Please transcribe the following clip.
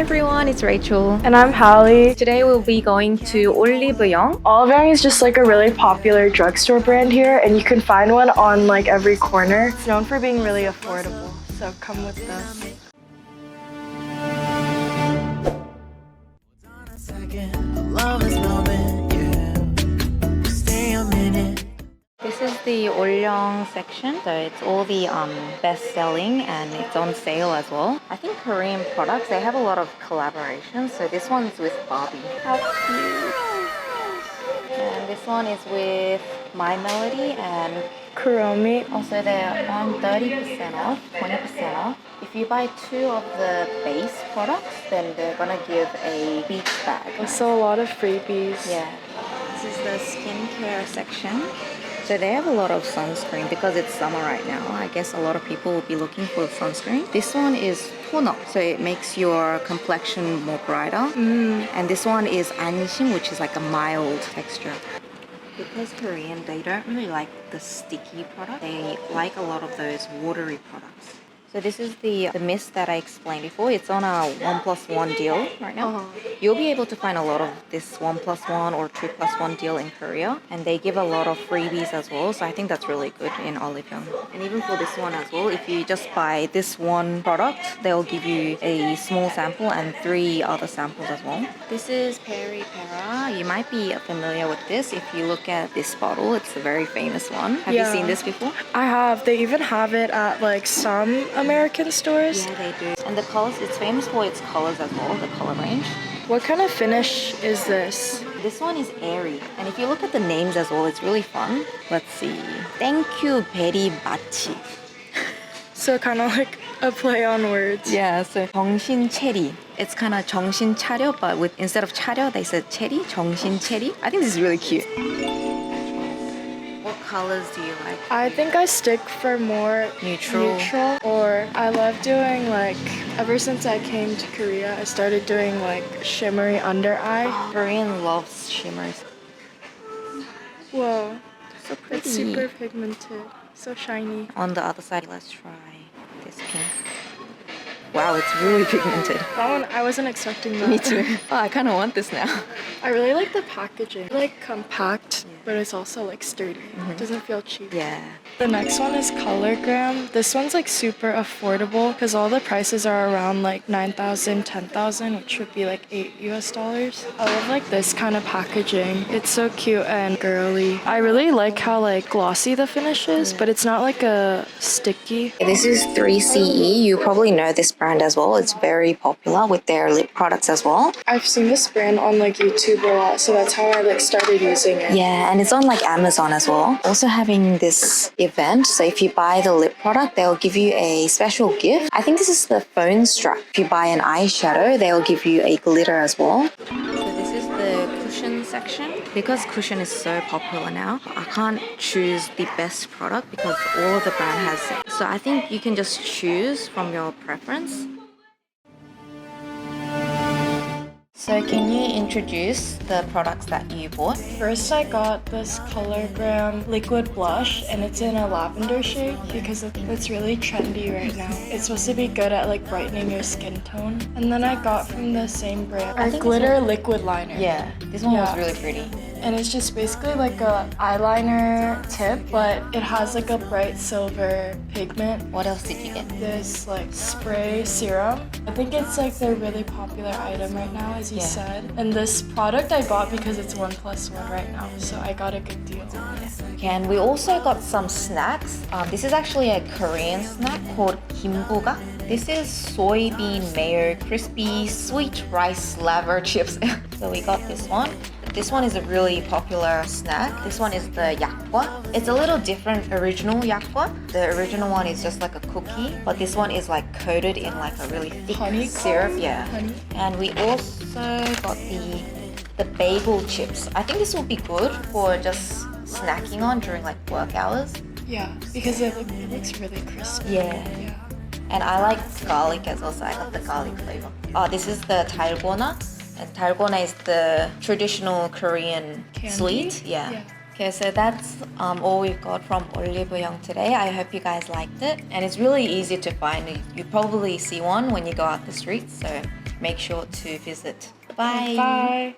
everyone, it's Rachel. And I'm Hallie. Today we'll be going to youngㅅ. youngㅅ is just like a really popular drugstore brand here, and you can find one on like every corner. It's known for being really affordable, so come with us. This is the Olleong section, so it's all the best-selling and it's on sale as well. I think Korean products, they have a lot of collaborations, so this one's with Barbie. How cute! And this one is with My Melody and Kuromi. also they're on 30% off, 20% off. If you buy 2 of the base products, then they're gonna give a beach bag. So a lot of freebies. Yeah. This is the skincare section. So they have a lot of sunscreen because it's summer right now. I guess a lot of people will be looking for sunscreen. This one is toner, so it makes your complexion more brighter. And this one is 안심, which is like a mild texture. Because Korean, they don't really like the sticky product. They like a lot of those watery products. So this is the mist that I explained before. It's on a 1+1 deal right now. You'll be able to find a lot of this 1+1 or 2+1 deal in Korea. And they give a lot of freebies as well. So I think that's really good in Olleong. And even for this one as well, if you just buy this one product, they'll give you a small sample and 3 other samples as well. This is Peri Pera. You might be familiar with this if you look at this bottle. It's a very famous one. Have you seen this before? I have. They even have it at like some American stores. Yeah, they do. And the colors, it's famous for its colors as well, the color range. What kind of finish is this? This one is airy. And if you look at the names as well, it's really fun. Let's see. Thank you, very much. So kind of like a play on words. Yeah, so 정신 체리. It's kind of 정신 차려, but with instead of 차려, they said 체리, 정신 체리. I think this is really cute. What colors do you like? I think I stick for more Neutral. Or I love doing like, ever since I came to Korea, I started doing like shimmery under eye. Korean loves shimmers. Whoa, So pretty. it's super pigmented, so shiny. On the other side, let's try this pink. Wow, it's really pigmented. That one, I wasn't expecting that. Me too. Oh, I kind of want this now. I really like the packaging. Like compact, but it's also like sturdy. It doesn't feel cheap. Yeah. The next one is Colorgram. This one's like super affordable because all the prices are around like 9,000, 10,000, which would be like $8 US. I love like this kind of packaging. It's so cute and girly. I really like how like glossy the finish is, but it's not like a sticky. This is 3CE. You probably know this brand as well. It's very popular with their lip products as well. I've seen this brand on like YouTube a lot, so that's how I like started using it. Yeah, and it's on like Amazon as well. Also having this event, so if you buy the lip product, they'll give you a special gift. I think this is the phone strap. If you buy an eyeshadow, they'll give you a glitter as well. So this is the cushion section. Because cushion is so popular now, I can't choose the best product because all of the brand has it. So I think you can just choose from your preference. So can you introduce the products that you bought? First, I got this Colorgram liquid blush, and it's in a lavender shade because it's really trendy right now. It's supposed to be good at like brightening your skin tone. And then I got from the same brand a glitter liquid liner. Yeah, this one was really pretty. And it's just basically like a eyeliner tip, but it has like a bright silver pigment. What else did you get? This like spray serum. I think it's like their really popular item right now, as you said. And this product I bought because it's 1+1 right now, so I got a good deal. Okay, and we also got some snacks. This is actually a Korean snack called 김부각. This is soybean mayo crispy sweet rice laver chips. So we got this one. This one is a really popular snack. This one is the yakgwa. It's a little different original yakgwa. The original one is just like a cookie, but this one is like coated in like a really thick syrup. Yeah. Honey. And we also got the bagel chips. I think this will be good for just snacking on during like work hours. Yeah, because it looks really crispy. Yeah. And I like garlic as well, so I got the garlic flavor. Oh, this is the 달고나. And 달고나 is the traditional Korean sweet. Yeah. Okay, so that's all we've got from youngㅅ today. I hope you guys liked it. And it's really easy to find. You probably see one when you go out the streets, so make sure to visit. Bye. Bye.